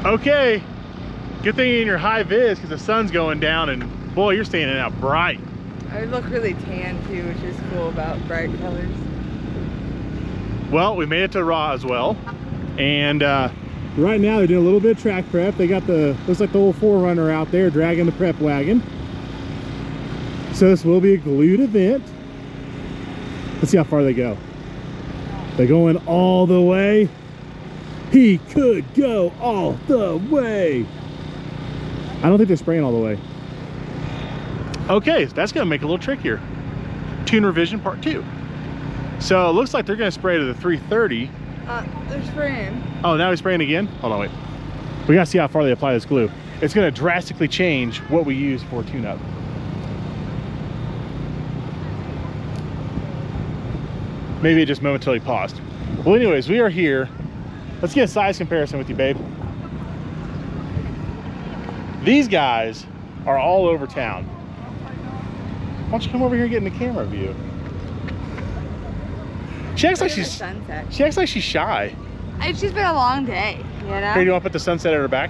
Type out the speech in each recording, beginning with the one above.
Okay, good thing you're in your high vis because the sun's going down and boy, you're standing out bright. I look really tan too, which is cool about bright colors. Well, we made it to Roswell, and right now they're doing a little bit of track prep. They got the, looks like the old 4Runner out there dragging the prep wagon. So this will be a glued event. Let's see how far they go. They're going all the way. He could go all the way. I don't think they're spraying all the way. Okay, so that's gonna make it a little trickier. Tune revision part 2. So it looks like they're gonna spray to the 330. They're spraying. Oh, now he's spraying again? Hold on, wait. We gotta see how far they apply this glue. It's gonna drastically change what we use for tune-up. Maybe it just momentarily paused. Well, anyways, we are here. Let's get a size comparison with you, babe. These guys are all over town. Why don't you come over here and get in the camera view? She acts like she's shy. It's just been a long day, you know? Here, do you want to put the sunset at her back?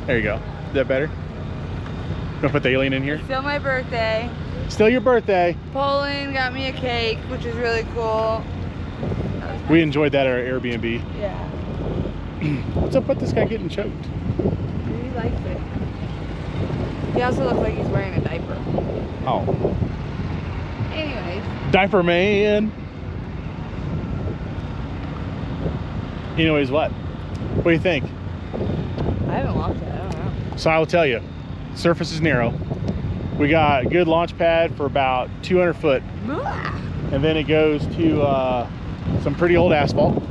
There you go. Is that better? You want to put the alien in here? It's still my birthday. Still your birthday. Poland got me a cake, which is really cool. We enjoyed that at our Airbnb. Yeah. What's up with this guy getting choked? He likes it. He also looks like he's wearing a diaper. Oh. Anyways. Diaper man. Anyways, what? What do you think? I haven't walked it, I don't know. So I will tell you, surface is narrow. We got a good launch pad for about 200 foot. And then it goes to some pretty old asphalt.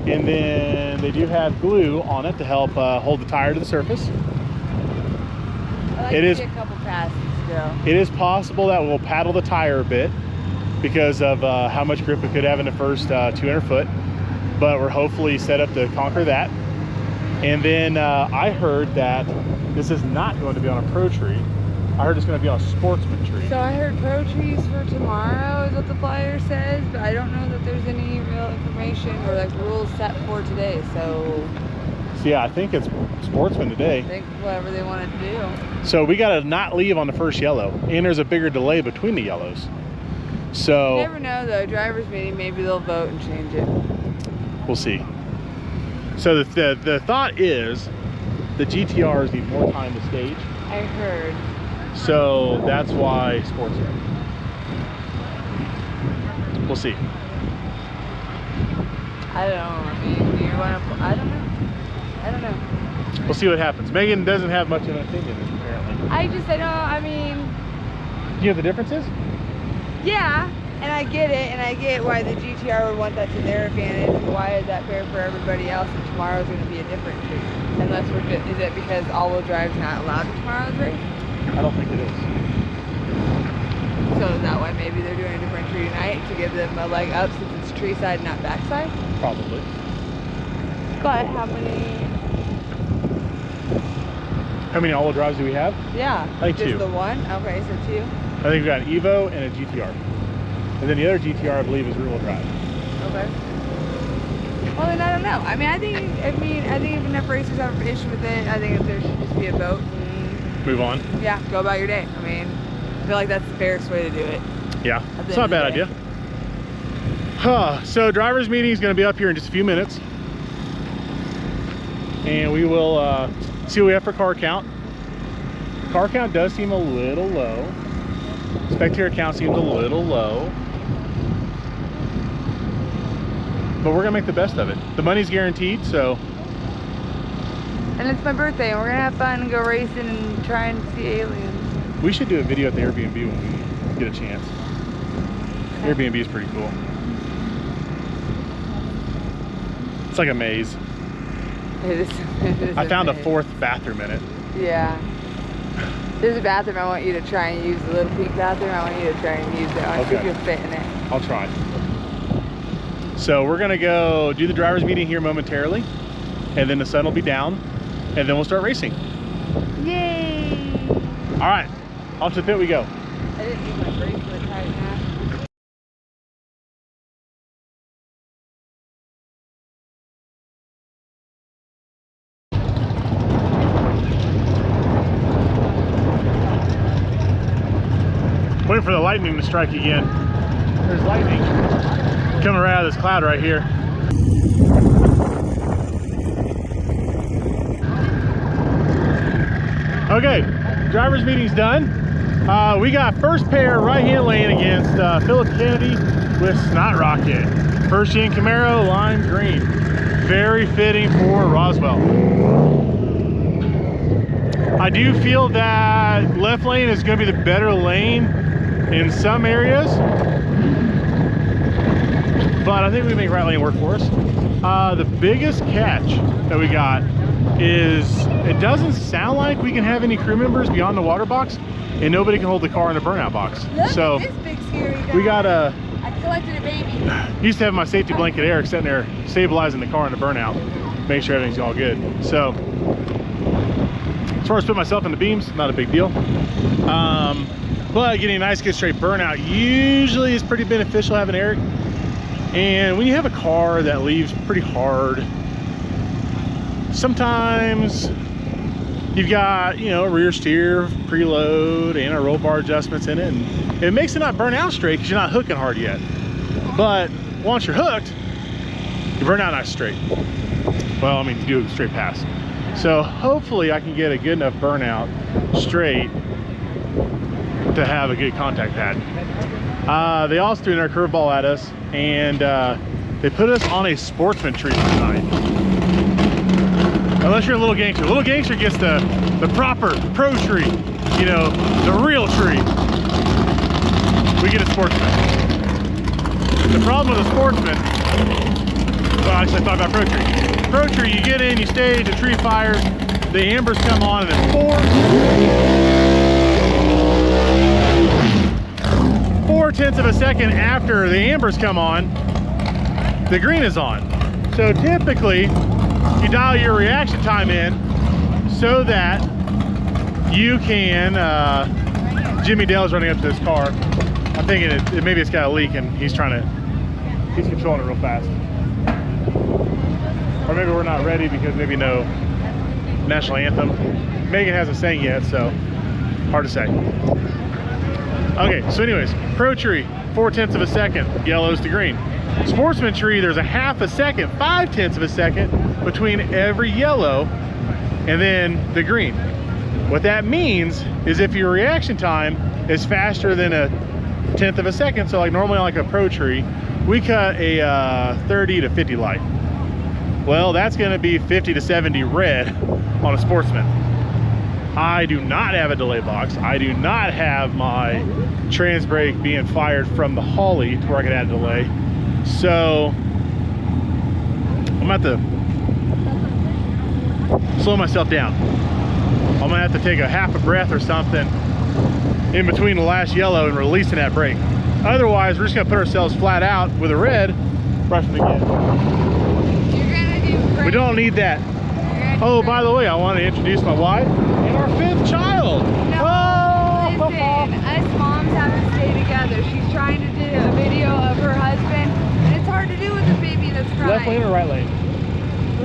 And then they do have glue on it to help hold the tire to the surface. I like to see a couple passes still. It is possible that we'll paddle the tire a bit because of how much grip it could have in the first 200 foot. But we're hopefully set up to conquer that. And then I heard that this is not going to be on a pro tree. I heard it's going to be on a sportsman tree. So I heard pro trees for tomorrow is what the flyer says, but I don't know that there's any real information or like rules set for today. So yeah, I think it's sportsman today. I think whatever they want to do. So we got to not leave on the first yellow, and there's a bigger delay between the yellows. So you never know though. Drivers meeting, maybe they'll vote and change it. We'll see. So the thought is the GTRs need more time to stage. I heard. So that's why sportsman. We'll see. I don't know. I mean, do you want to? I don't know. I don't know. We'll see what happens. Megan doesn't have much of an opinion, apparently. I know. I mean. Do you know the differences? Yeah, and I get it, and I get why the GTR would want that to their advantage. Why is that fair for everybody else? And tomorrow's going to be a different tree. Unless we're just, is it because all-wheel drive's not allowed in tomorrow's race? I don't think it is. So is that why maybe they're doing a different tree tonight to give them a leg up since it's tree side, not backside? Probably. But how many all-wheel drives do we have? Yeah. I think just 2. The one? Okay, so 2. I think we got an Evo and a GTR. And then the other GTR, I believe, is rear-wheel drive. Okay. Well, then I don't know. I mean, I think if enough racers have an issue with it, I think if there should just be a vote. Move on. Yeah, go about your day. I mean, I feel like that's the fairest way to do it. Yeah, it's not a bad idea. So driver's meeting is going to be up here in just a few minutes. And we will see what we have for car count. Car count does seem a little low. Spectator count seems a little low. But we're going to make the best of it. The money's guaranteed, so. And it's my birthday, and we're going to have fun and go racing and try and see aliens. We should do a video at the Airbnb when we get a chance. Okay. Airbnb is pretty cool. It's like a maze. It is I found a 4th bathroom in it. Yeah. There's a bathroom I want you to try and use, the little pink bathroom. I want you to try and use it. I want to see if you'll fit in it. I'll try. So we're gonna go do the driver's meeting here momentarily, and then the sun will be down, and then we'll start racing. Yay! All right, off to the pit we go. I didn't use my bracelet tight enough. waiting for the lightning to strike again. There's lightning coming right out of this cloud right here. Okay, driver's meeting's done. We got first pair right-hand lane against Philip Kennedy with Snot Rocket. First gen Camaro, lime green. Very fitting for Roswell. I do feel that left lane is going to be the better lane in some areas, but I think we make right lane work for us. The biggest catch that we got is it doesn't sound like we can have any crew members beyond the water box, and nobody can hold the car in the burnout box. Look so at this big scary guy. we got a. I collected a baby. Used to have my safety blanket Eric sitting there stabilizing the car in the burnout, make sure everything's all good. So as far as putting myself in the beams, not a big deal. But getting a nice good straight burnout usually is pretty beneficial having Eric. And when you have a car that leaves pretty hard, sometimes you've got, you know, rear steer, preload, and a roll bar adjustments in it, and it makes it not burn out straight because you're not hooking hard yet. But once you're hooked, you burn out nice straight. Well, I mean, you do a straight pass. So hopefully I can get a good enough burnout straight to have a good contact pad. They also threw another curveball at us, and they put us on a sportsman tree tonight. Unless you're a little gangster. Little gangster gets the proper pro tree, you know, the real tree. We get a sportsman. The problem with a sportsman, well, actually I thought about pro tree. Pro tree, you get in, you stage, the tree fires, the ambers come on, and then four tenths of a second after the ambers come on, the green is on. So typically, you dial your reaction time in so that you can, Jimmy Dale's running up to this car. I'm thinking maybe it's got a leak and he's controlling it real fast. Or maybe we're not ready because maybe no national anthem. Megan hasn't sang yet, so hard to say. Okay, so anyways, pro tree, 4/10 of a second, yellow's to green. Sportsman tree, there's a half a second, 5/10 of a second between every yellow and then the green. What that means is if your reaction time is faster than a 1/10 of a second, so like normally on like a pro tree, we cut a 30 to 50 light. Well, that's gonna be 50 to 70 red on a sportsman. I do not have a delay box. I do not have my trans brake being fired from the Holly to where I can add a delay. So I'm gonna have to slow myself down. I'm gonna have to take a half a breath or something in between the last yellow and releasing that brake. Otherwise, we're just gonna put ourselves flat out with a red right from the get. We don't need that. Oh, by the way, I want to introduce my wife and our 5th child. No, listen, us moms have to stay together. She's trying to do a video of her husband, and it's hard to do with a baby that's crying. Left lane or right lane?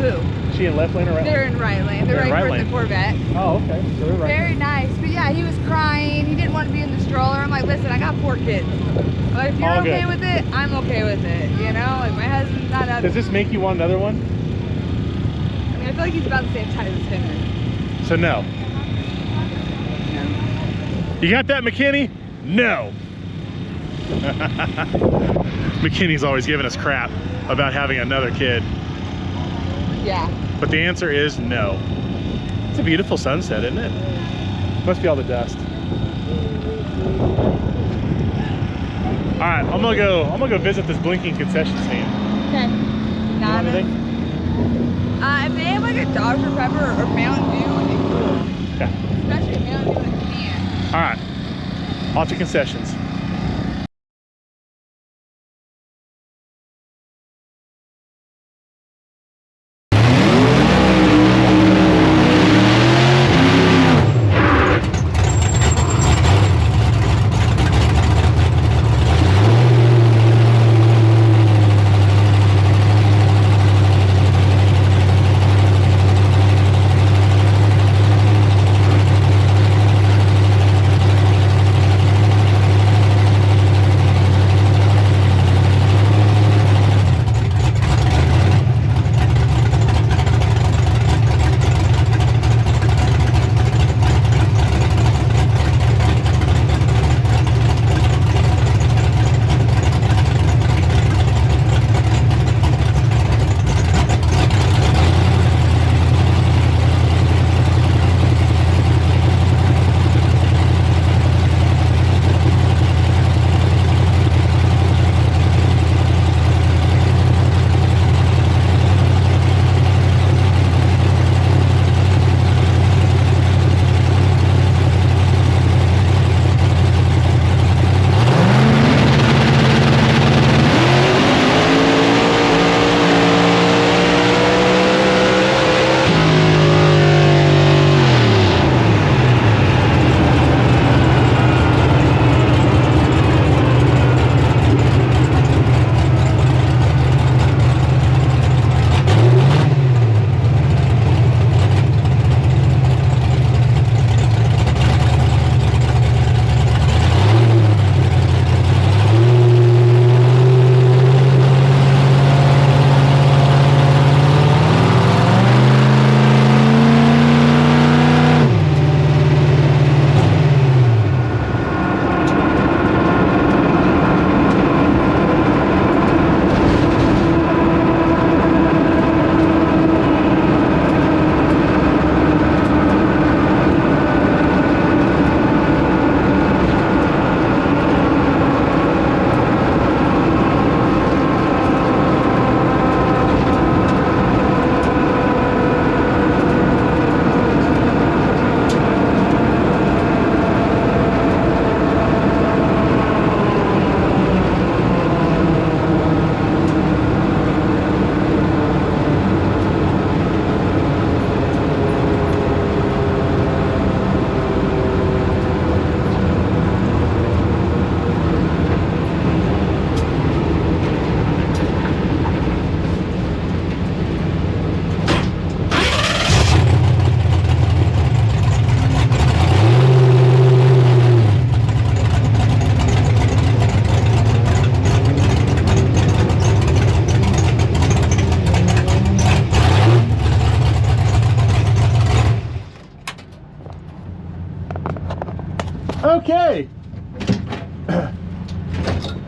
Who? She in left lane or right lane? They're in right lane. They're right towards the Corvette. Oh, okay. So they're right. Very nice. But yeah, he was crying. He didn't want to be in the stroller. I'm like, listen, I got 4 kids. But if you're okay with it, I'm okay with it. You know, like my husband's not up. Does this make you want another one? I mean, I feel like he's about the same size as him. So no. You got that, McKinney? No. McKinney's always giving us crap about having another kid. Yeah. But the answer is no. It's a beautiful sunset, isn't it? Must be all the dust. All right, I'm gonna go visit this blinking concession stand. Okay. Not anything? If they have like a Dr. Pepper or Mountain Dew, it'd be cool. Okay. Especially Mountain Dew in a can. All right, off to concessions.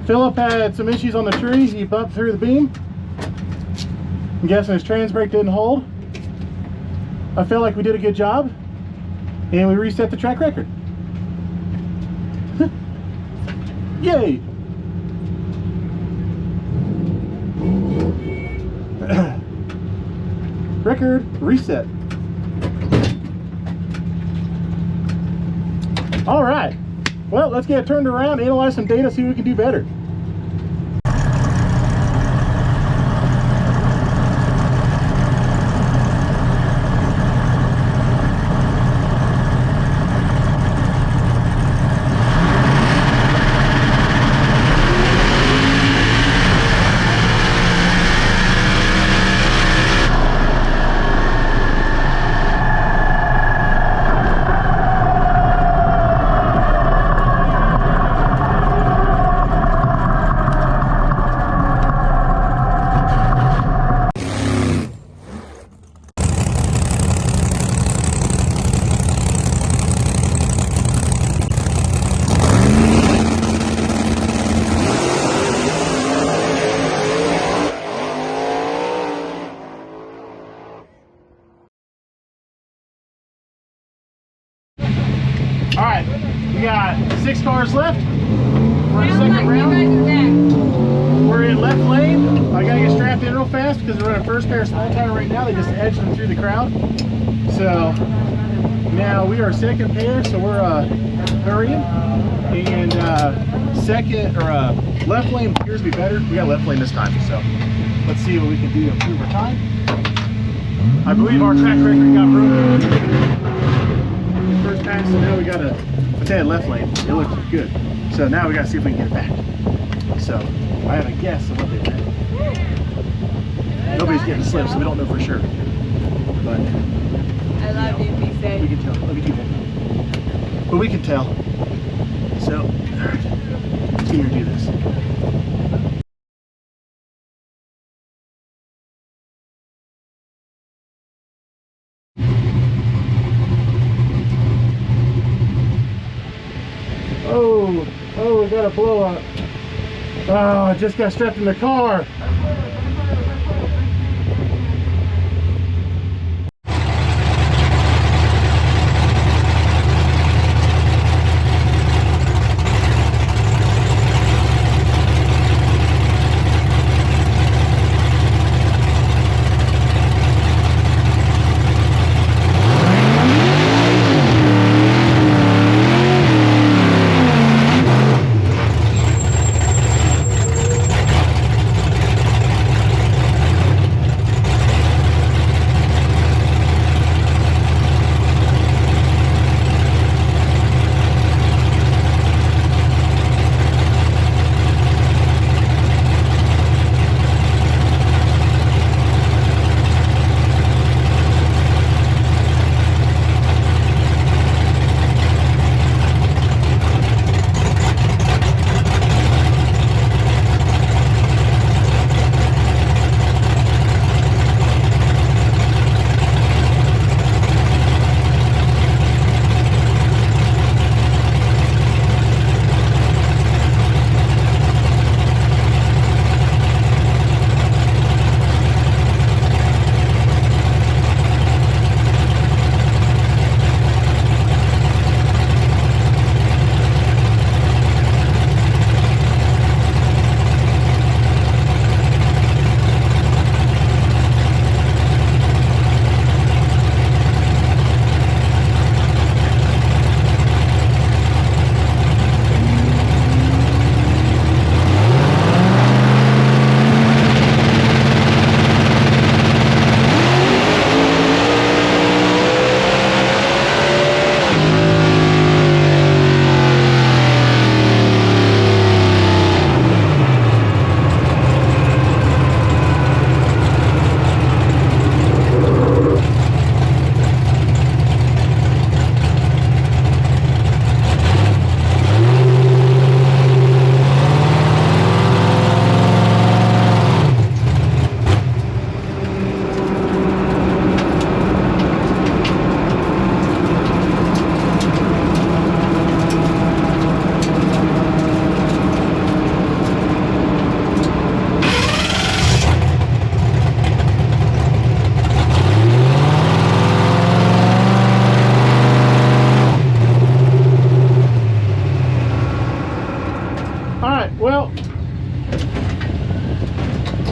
Philip had some issues on the tree. He bumped through the beam. I'm guessing his trans brake didn't hold. I felt like we did a good job, and we reset the track record. Yay! Record reset. All right. Well, let's get it turned around, analyze some data, see what we can do better. All right, we got 6 cars left. We're in the second round. We're in left lane. I gotta get strapped in real fast because we're running first pair small tire right now. They just edged them through the crowd. So now we are second pair, so we're hurrying. And second or left lane appears to be better. We got left lane this time, so let's see what we can do to improve our time. I believe our track record got broken. First pass, so now we got a dead left lane. It looked good. So now we got to see if we can get it back. So I have a guess of what they did. Nobody's getting slipped, so we don't know for sure. But I love you, be safe. we can tell. Love you too, man. But we can tell. So, all right, let's get here and do this. Oh, we got a blow up. Oh, I just got strapped in the car.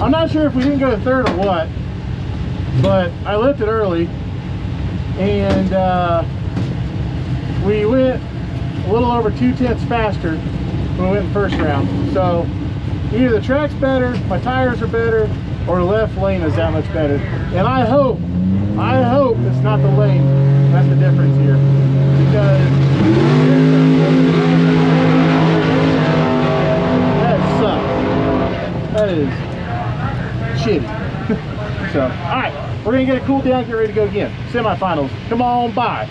I'm not sure if we didn't go to third or what, but I left it early, and we went a little over 2/10 faster when we went in first round. So either the track's better, my tires are better, or the left lane is that much better. And I hope it's not the lane that's the difference here, because that sucks. That is shitty. So, all right, we're gonna get it cooled down, get ready to go again. Semifinals, come on by.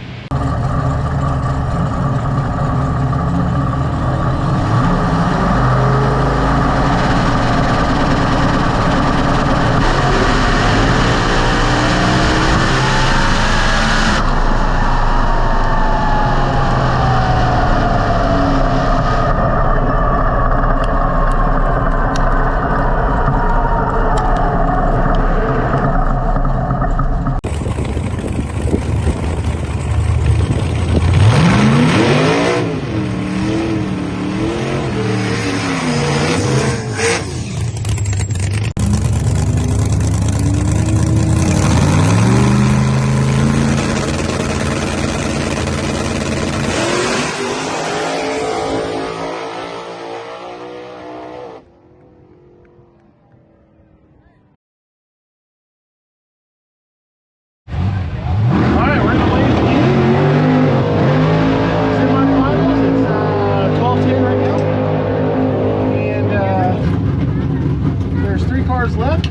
Left,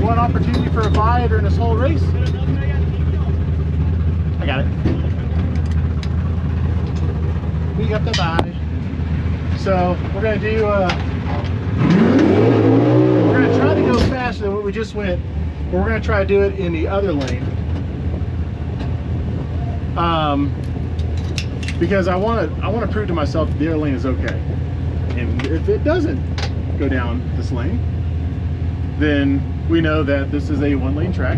one opportunity for a bye during this whole race. I got it. We got the bye. So we're gonna do we're gonna try to go faster than what we just went, but we're gonna try to do it in the other lane. Because I want to prove to myself that the other lane is okay. And if it doesn't go down this lane, then we know that this is a one-lane track.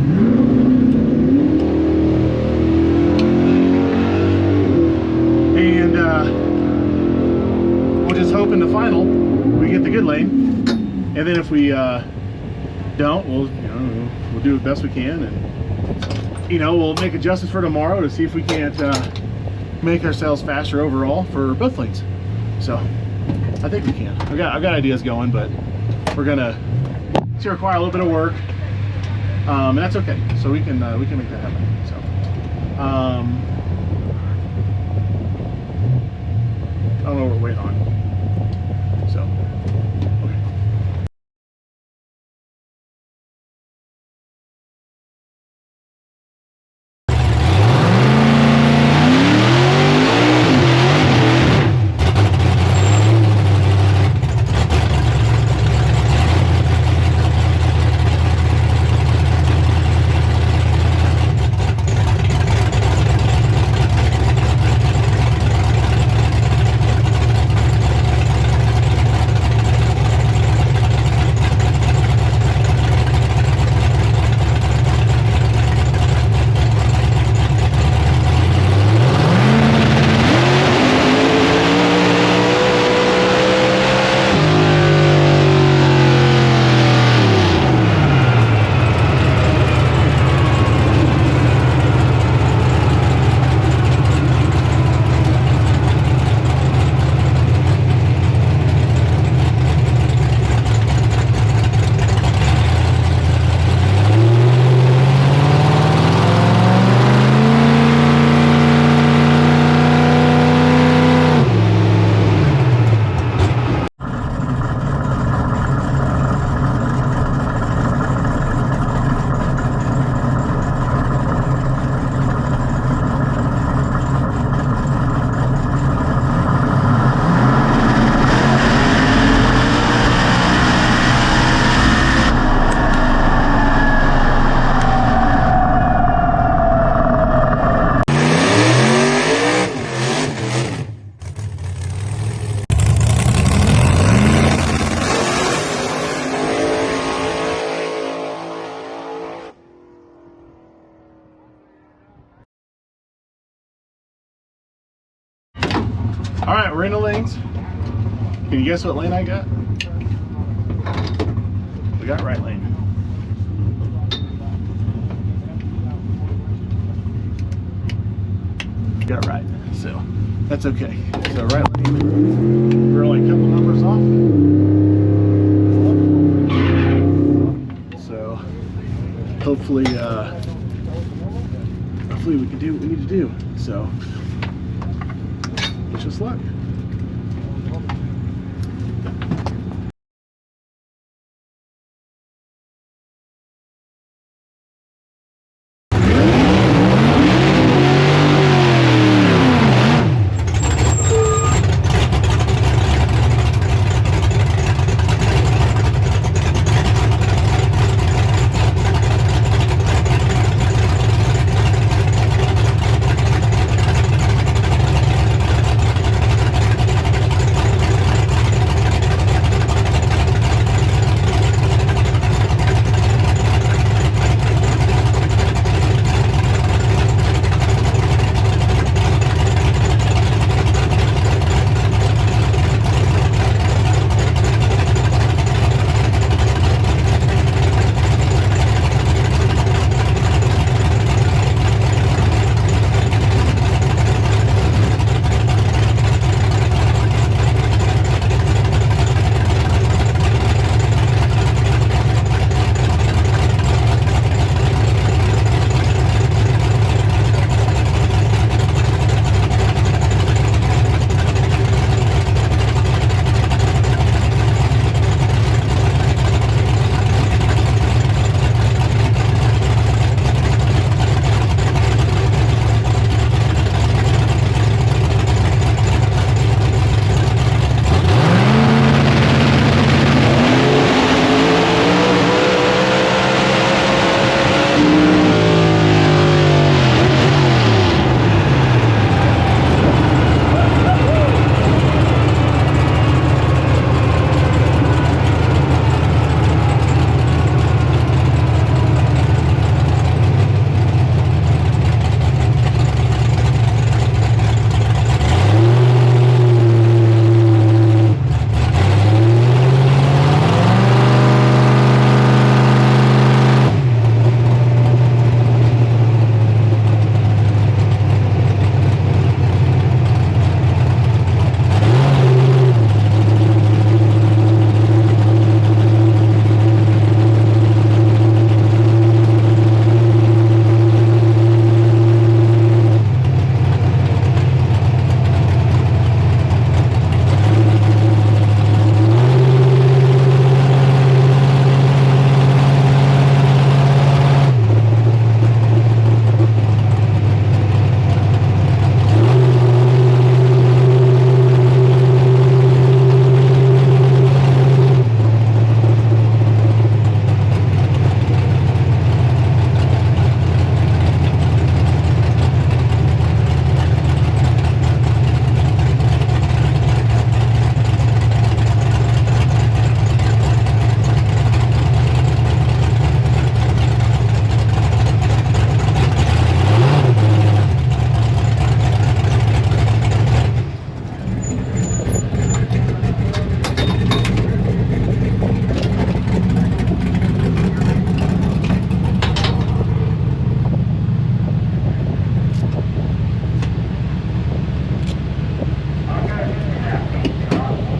And we'll just hope in the final we get the good lane. And then if we don't, we'll do the best we can, and we'll make adjustments for tomorrow to see if we can't make ourselves faster overall for both lanes. So I think we can. I've got ideas going, but we're gonna require a little bit of work, and that's okay. So we can make that happen. So I don't know what we're waiting on. So okay. All right, we're in the lanes. Can you guess what lane I got? We got right lane. Got right, so that's okay. So right lane, we're only a couple numbers off. So hopefully, hopefully we can do what we need to do. So wish us luck.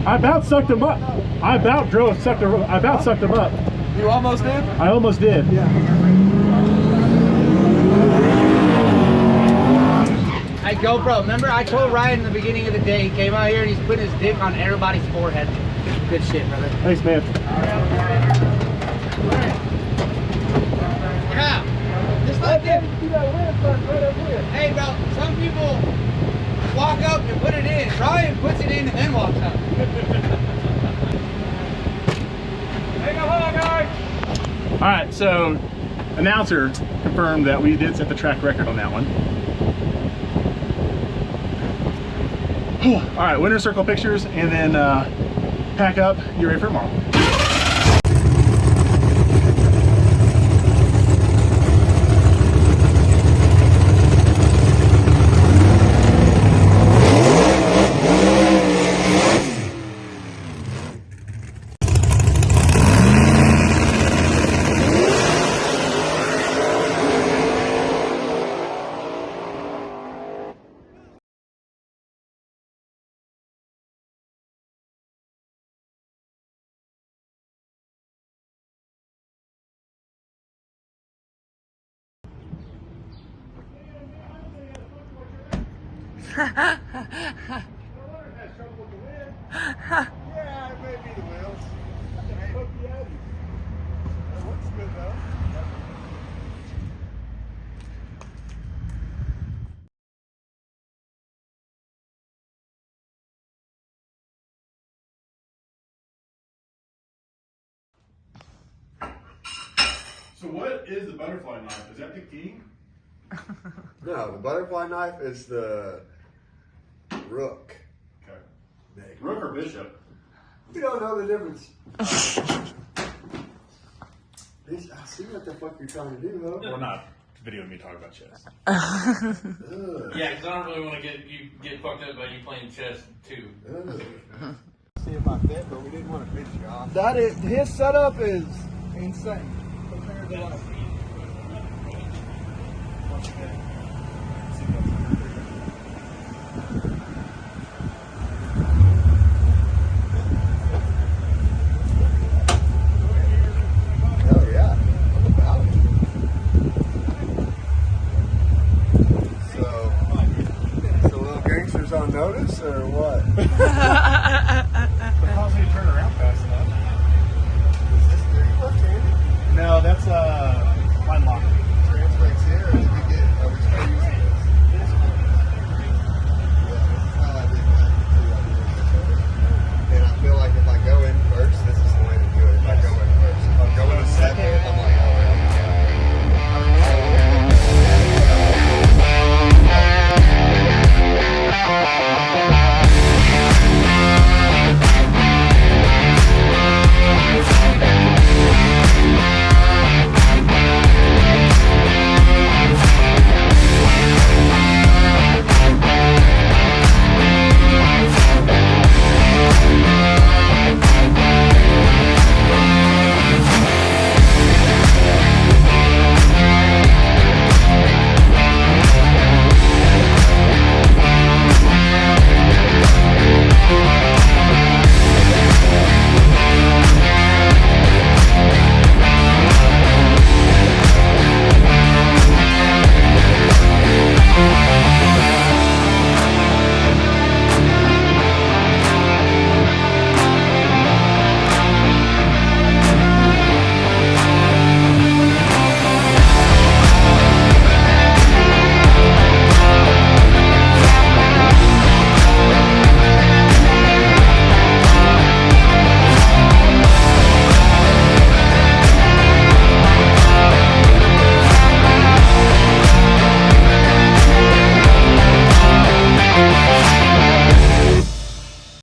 I about sucked him up. I about sucked him up. You almost did? I almost did. Yeah. Hey GoPro, remember I told Ryan in the beginning of the day, he came out here and he's putting his dick on everybody's forehead. Good shit, brother. Thanks, man. Yeah. Just like it. Hey, bro, some people walk up and put it in. Ryan puts it in and then walks up. All right, so announcer confirmed that we did set the track record on that one. All right, winner circle pictures and then pack up. You're ready for tomorrow. Yeah, it may be the wheels. Fuck the Audi. That looks good though. So what is the butterfly knife? Is that the king? No, the butterfly knife is the rook. Okay. Rook or bishop? You don't know the difference. I see what the fuck you're trying to do, though. We're not videoing me talk about chess. Yeah, because I don't really want to get fucked up by you playing chess too. See if I fit, but we didn't want to pitch you off. That is, his setup is insane compared to like.